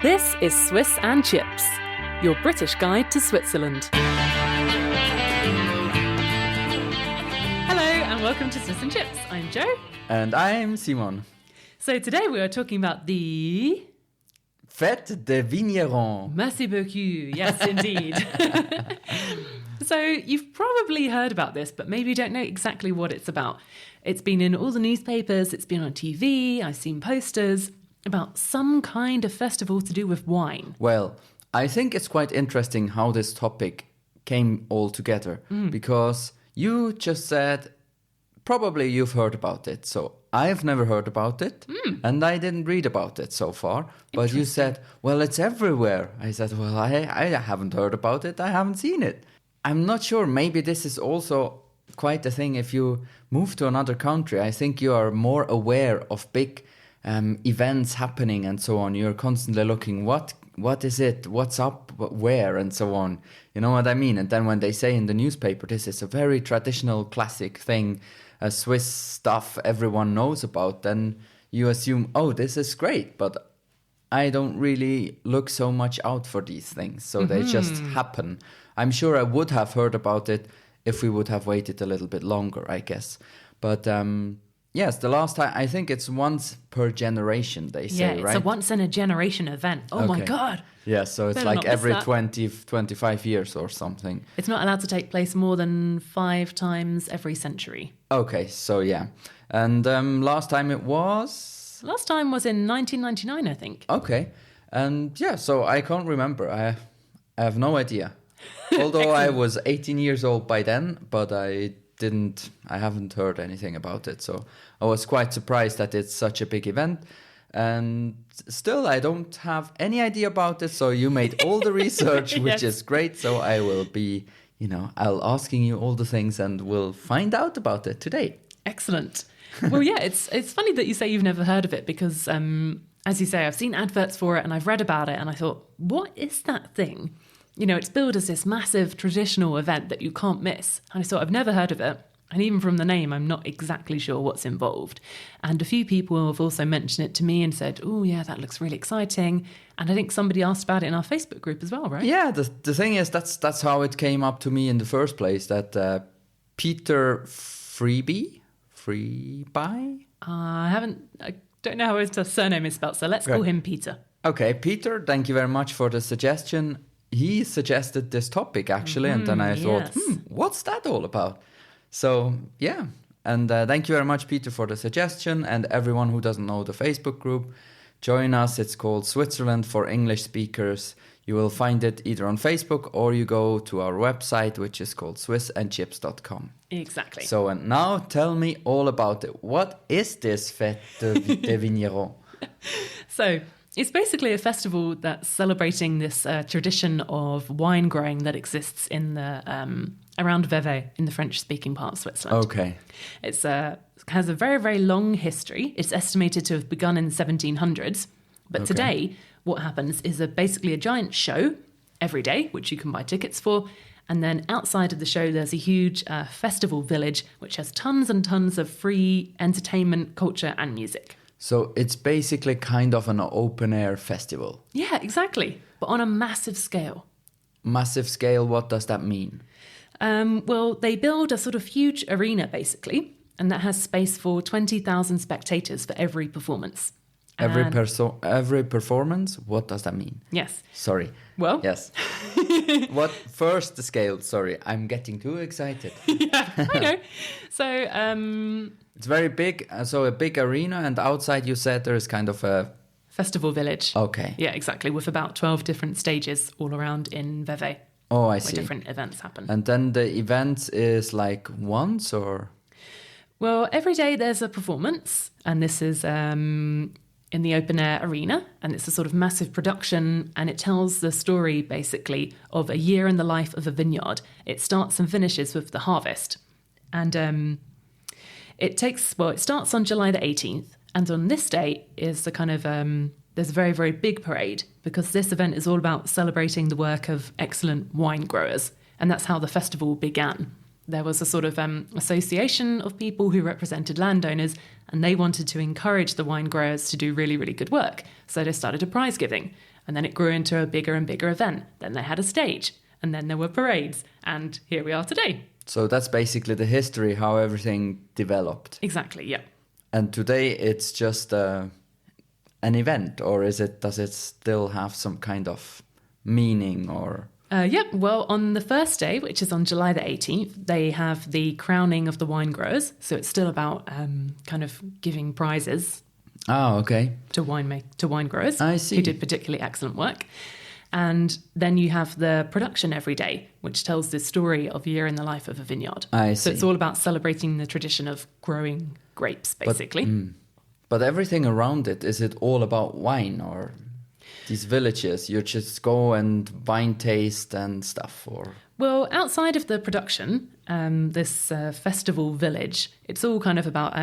This is Swiss and Chips, your British guide to Switzerland. Hello and welcome to Swiss and Chips. I'm Joe. And I'm Simon. So today we are talking about the... Fête de Vignerons. Merci beaucoup. Yes, indeed. So you've probably heard about this, but maybe you don't know exactly what it's about. It's been in all the newspapers, it's been on TV, I've seen posters about some kind of festival to do with wine. Well, I think it's quite interesting how this topic came all together because you just said probably you've heard about it. So I've never heard about it and I didn't read about it so far. But you said, well, it's everywhere. I said, well, I haven't heard about it. I haven't seen it. I'm not sure. Maybe this is also quite a thing if you move to another country. I think you are more aware of big events happening and so on. You're constantly looking, what is it? What's up? Where? And so on. You know what I mean? And then when they say in the newspaper, this is a very traditional, classic thing, Swiss stuff everyone knows about, then you assume, oh, this is great. But I don't really look so much out for these things. So they just happen. I'm sure I would have heard about it if we would have waited a little bit longer, I guess. But yes, the last time, I think it's once per generation, they say, right? Yeah, it's a once in a generation event. Oh my God. Yeah, so it's Better like not miss every that. 25 years or something. It's not allowed to take place more than 5 times every century. Okay, so yeah. And last time it was? Last time was in 1999, I think. Okay. And yeah, so I can't remember. I have no idea. Although I was 18 years old by then, but I haven't heard anything about it. So I was quite surprised that it's such a big event. And still, I don't have any idea about it. So you made all the research, which is great. So I will be, I'll asking you all the things and we'll find out about it today. Excellent. Well, yeah, it's funny that you say you've never heard of it because, as you say, I've seen adverts for it and I've read about it and I thought, what is that thing? It's billed as this massive traditional event that you can't miss. And I thought, I've never heard of it. And even from the name, I'm not exactly sure what's involved. And a few people have also mentioned it to me and said, oh, yeah, that looks really exciting. And I think somebody asked about it in our Facebook group as well, right? Yeah, the thing is, that's how it came up to me in the first place, that Peter Freeby? I don't know how his surname is spelled, so let's call him Peter. Okay, Peter, thank you very much for the suggestion. He suggested this topic, actually, and then I thought, what's that all about? So, yeah, and thank you very much, Peter, for the suggestion, and everyone who doesn't know the Facebook group, join us. It's called Switzerland for English Speakers. You will find it either on Facebook or you go to our website, which is called swissandchips.com. Exactly. So, and now tell me all about it. What is this Fête de Vignerons? So, it's basically a festival that's celebrating this tradition of wine growing that exists in the around Vevey in the French-speaking part of Switzerland. Okay. It has a very, very long history. It's estimated to have begun in the 1700s. But today, what happens is basically a giant show every day, which you can buy tickets for. And then outside of the show, there's a huge festival village, which has tons and tons of free entertainment, culture and music. So it's basically kind of an open-air festival. Yeah, exactly. But on a massive scale. Massive scale, what does that mean? Well, they build a sort of huge arena, basically, and that has space for 20,000 spectators for every performance. Every performance? What does that mean? Yes. Sorry. Well. Yes. What first the scale? Sorry, I'm getting too excited. Yeah, I know. So it's very big. So a big arena, and outside you said there is kind of a festival village. Okay. Yeah, exactly. With about 12 different stages all around in Vevey. Oh, I see. Where different events happen. And then the event is like once or? Well, every day there's a performance, and this is in the open air arena, and it's a sort of massive production, and it tells the story basically of a year in the life of a vineyard. It starts and finishes with the harvest, and it starts on July the 18th, and on this day is the kind of there's a very, very big parade because this event is all about celebrating the work of excellent wine growers, and that's how the festival began. There was a sort of association of people who represented landowners, and they wanted to encourage the wine growers to do really, really good work. So they started a prize giving. And then it grew into a bigger and bigger event. Then they had a stage, and then there were parades. And here we are today. So that's basically the history, how everything developed. Exactly, yeah. And today it's just an event, or does it still have some kind of meaning or... Yep. Well, on the first day, which is on July the 18th, they have the crowning of the wine growers. So it's still about kind of giving prizes. Oh, okay. To wine growers. I see. Who did particularly excellent work. And then you have the production every day, which tells the story of a year in the life of a vineyard. I see. So it's all about celebrating the tradition of growing grapes, basically. But everything around it, is it all about wine or... These villages, you just go and wine taste and stuff, or? Well, outside of the production, this festival village, it's all kind of about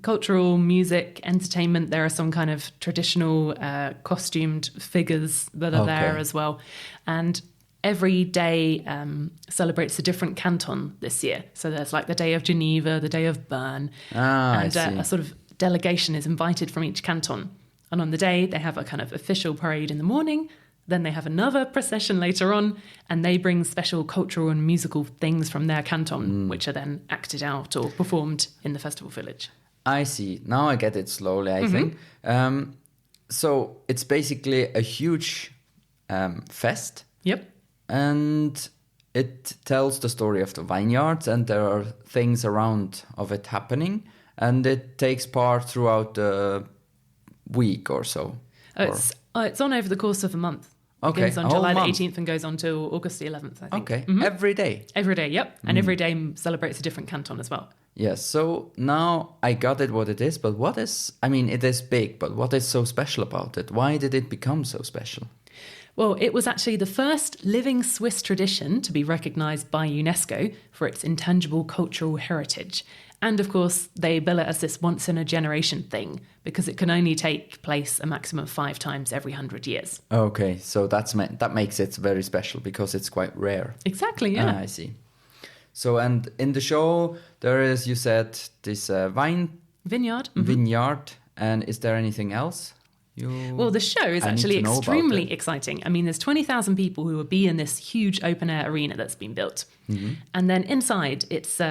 cultural, music, entertainment. There are some kind of traditional costumed figures that are there as well. And every day celebrates a different canton this year. So there's like the day of Geneva, the day of Bern. And a sort of delegation is invited from each canton. And on the day, they have a kind of official parade in the morning. Then they have another procession later on, and they bring special cultural and musical things from their canton, which are then acted out or performed in the festival village. I see. Now I get it slowly, I think. So it's basically a huge fest. Yep. And it tells the story of the vineyards, and there are things around of it happening. And it takes part throughout the week or so. It's on over the course of a month. Okay, It begins on July the 18th and goes on till August the 11th, I think. Okay, every day? Every day, yep. And every day celebrates a different canton as well. Yes, so now I got it what it is, but it is big, but what is so special about it? Why did it become so special? Well, it was actually the first living Swiss tradition to be recognised by UNESCO for its intangible cultural heritage. And of course, they bill it as this once-in-a-generation thing because it can only take place a maximum of 5 times every 100 years. Okay, so that makes it very special because it's quite rare. Exactly, yeah. I see. So, and in the show, there is, you said, this vineyard. Vineyard. And is there anything else? Well, the show is actually extremely exciting. I mean, there's 20,000 people who will be in this huge open-air arena that's been built. And then inside, it's...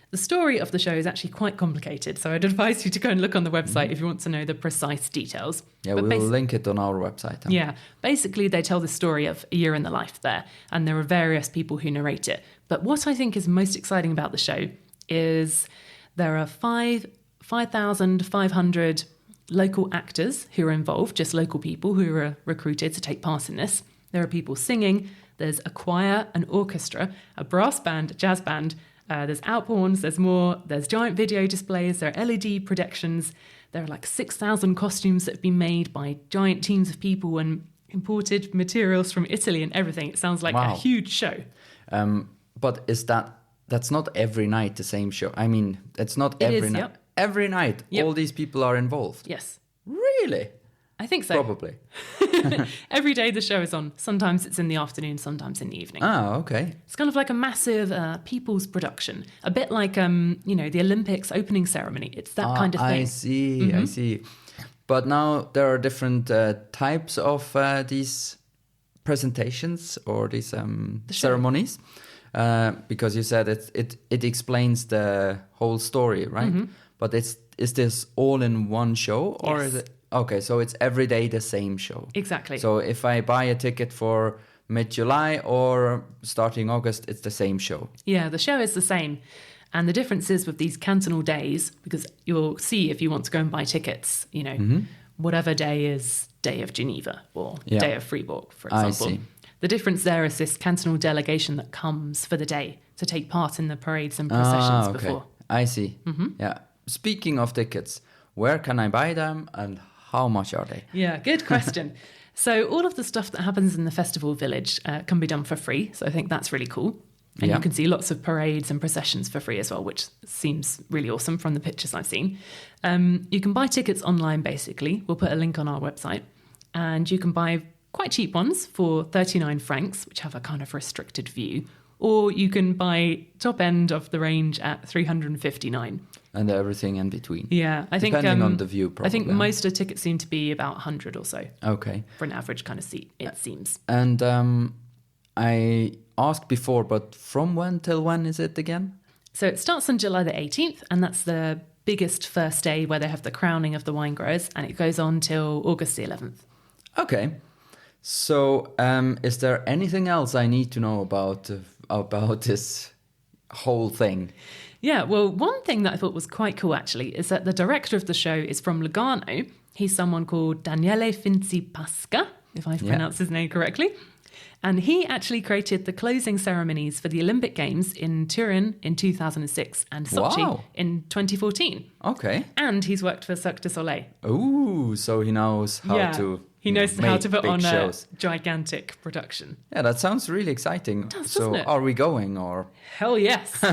the story of the show is actually quite complicated, so I'd advise you to go and look on the website if you want to know the precise details. Yeah, we'll link it on our website. Huh? Yeah, basically they tell the story of a year in the life there, and there are various people who narrate it. But what I think is most exciting about the show is there are 5,500 local actors who are involved, just local people who are recruited to take part in this. There are people singing, there's a choir, an orchestra, a brass band, a jazz band, there's outhorns, there's giant video displays, there are LED projections, there are like 6,000 costumes that have been made by giant teams of people and imported materials from Italy and everything. It sounds like a huge show. But that's not every night the same show? I mean, it's not every night. Yep. Every night, all these people are involved? Yes. Really? I think so. Probably. Every day the show is on. Sometimes it's in the afternoon, sometimes in the evening. Ah, okay. It's kind of like a massive people's production. A bit like, the Olympics opening ceremony. It's that kind of thing. I see. But now there are different types of these presentations or these ceremonies. Because you said it explains the whole story, right? But is this all in one show? Or is it... Okay, so it's every day the same show. Exactly. So if I buy a ticket for mid-July or starting August, it's the same show. Yeah, the show is the same. And the difference is with these cantonal days, because you'll see if you want to go and buy tickets, whatever day is Day of Geneva or Day of Fribourg, for example. I see. The difference there is this cantonal delegation that comes for the day to take part in the parades and processions before. I see. Yeah. Speaking of tickets, where can I buy them and how much are they? Yeah, good question. So all of the stuff that happens in the festival village can be done for free. So I think that's really cool. And you can see lots of parades and processions for free as well, which seems really awesome from the pictures I've seen. You can buy tickets online, basically. We'll put a link on our website. And you can buy quite cheap ones for 39 francs, which have a kind of restricted view, or you can buy top end of the range at 359. And everything in between. Yeah, I think depending on the view, probably. I think most of the tickets seem to be about 100 or so. Okay. For an average kind of seat, it seems. And I asked before, but from when till when is it again? So it starts on July the 18th, and that's the biggest first day where they have the crowning of the wine growers, and it goes on till August the 11th. Okay. So is there anything else I need to know about this whole thing? Yeah, well, one thing that I thought was quite cool, actually, is that the director of the show is from Lugano. He's someone called Daniele Finzi-Pasca, if I've pronounced his name correctly. And he actually created the closing ceremonies for the Olympic Games in Turin in 2006 and Sochi in 2014. Okay. And he's worked for Cirque du Soleil. Ooh, so he knows how to... He knows how to put on shows. A gigantic production. Yeah, that sounds really exciting. It does, so doesn't it? Are we going or? Hell yes.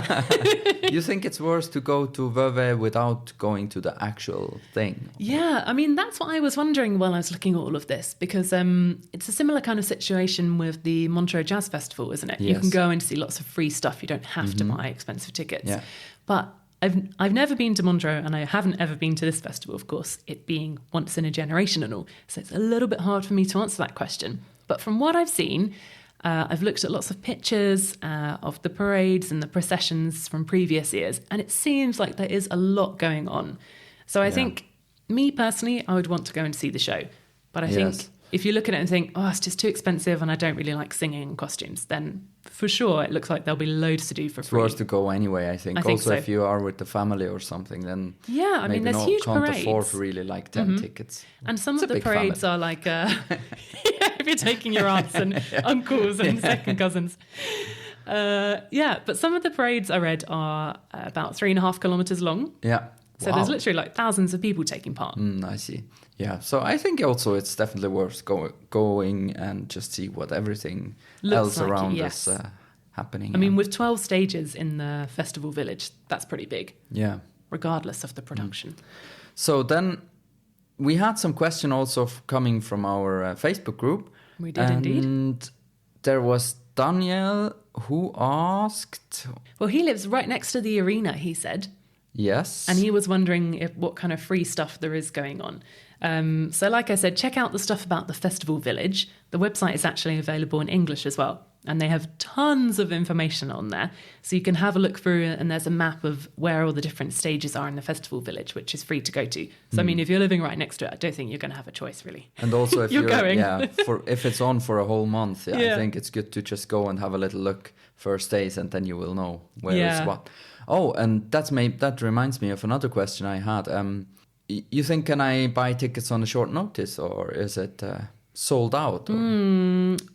You think it's worse to go to Vevey without going to the actual thing? Yeah, I mean, that's what I was wondering while I was looking at all of this, because it's a similar kind of situation with the Montreux Jazz Festival, isn't it? Yes. You can go and see lots of free stuff. You don't have to buy expensive tickets. Yeah. But I've never been to Montreux, and I haven't ever been to this festival, of course, it being once in a generation and all. So it's a little bit hard for me to answer that question. But from what I've seen, I've looked at lots of pictures of the parades and the processions from previous years, and it seems like there is a lot going on. So I think, me personally, I would want to go and see the show. But I think if you look at it and think, oh, it's just too expensive and I don't really like singing and costumes, then for sure it looks like there'll be loads to do for free. It's worth to go anyway, I think. Also, if you are with the family or something, then I mean, there's huge can't parades. afford really like 10 tickets. And some of the parades are like, if you're taking your aunts and uncles and second cousins. But some of the parades I read are about 3.5 kilometers long. Yeah. So there's literally like thousands of people taking part. I see. Yeah. So I think also it's definitely worth going and just see what everything else like around is happening. I mean, with 12 stages in the festival village, that's pretty big. Yeah. Regardless of the production. So then we had some question also coming from our Facebook group. We did indeed. And there was Daniel who asked... Well, he lives right next to the arena, he said. Yes. And he was wondering what kind of free stuff there is going on. So like I said, check out the stuff about the festival village. The website is actually available in English as well. And they have tons of information on there. So you can have a look through it, and there's a map of where all the different stages are in the festival village, which is free to go to. So, I mean, if you're living right next to it, I don't think you're going to have a choice, really. And also if you're going. If it's on for a whole month, I think it's good to just go and have a little look first days, and then you will know where is what. Oh, and that reminds me of another question I had. You think, can I buy tickets on a short notice, or is it sold out?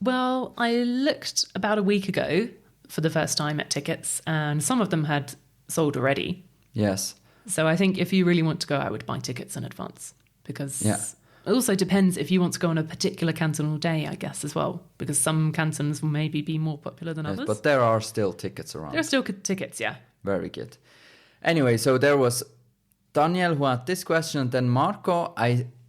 Well, I looked about a week ago for the first time at tickets, and some of them had sold already. Yes. So I think if you really want to go, I would buy tickets in advance, because it also depends if you want to go on a particular cantonal day, I guess, as well, because some cantons will maybe be more popular than others. But there are still tickets around. There are still tickets, yeah. Very good. Anyway, so there was Daniel who had this question, and then Marco.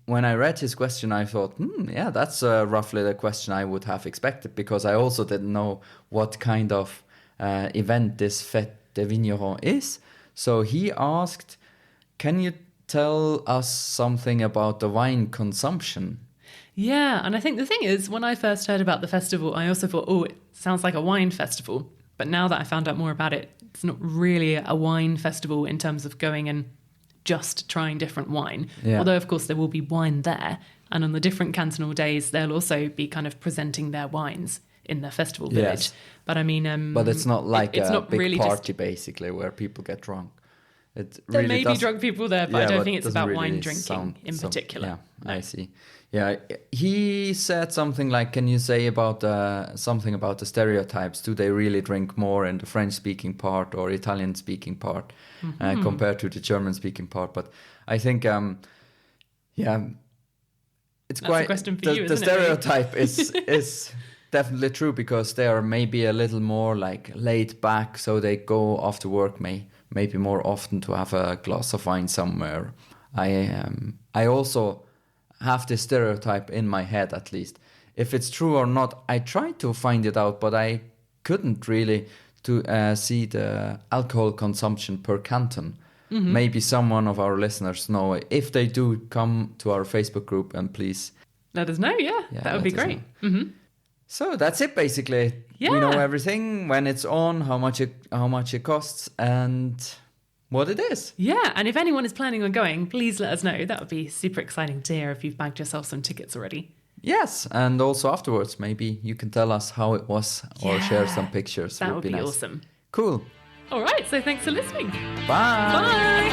When I read his question, I thought, that's roughly the question I would have expected, because I also didn't know what kind of event this Fête des Vignerons is. So he asked, can you tell us something about the wine consumption? Yeah, and I think the thing is, when I first heard about the festival, I also thought, it sounds like a wine festival. But now that I found out more about it, it's not really a wine festival in terms of going and just trying different wine. Yeah. Although, of course, there will be wine there. And on the different cantonal days, they'll also be kind of presenting their wines in the festival village. Yes. But I mean... but it's not like it's a not big really party, basically, where people get drunk. There may be drunk people there, but I don't think it's about really wine drinking in particular. Yeah, no. I see. Yeah, he said something like, can you say about something about the stereotypes? Do they really drink more in the French-speaking part or Italian-speaking part compared to the German-speaking part? But I think, it's That's quite... a question for you, the isn't stereotype is definitely true, because they are maybe a little more like laid back, so they go after work maybe more often to have a glass of wine somewhere. I also have this stereotype in my head, at least. If it's true or not, I try to find it out, but I couldn't really to see the alcohol consumption per canton. Maybe someone of our listeners know. If they do, come to our Facebook group and please let us know. Yeah, that would be great. So that's it, basically. Yeah. We know everything, when it's on, how much it costs, and what it is. Yeah, and if anyone is planning on going, please let us know. That would be super exciting to hear if you've bagged yourself some tickets already. Yes, and also afterwards, maybe you can tell us how it was or share some pictures. That would be nice. awesome. Cool. All right, so thanks for listening. Bye. Bye.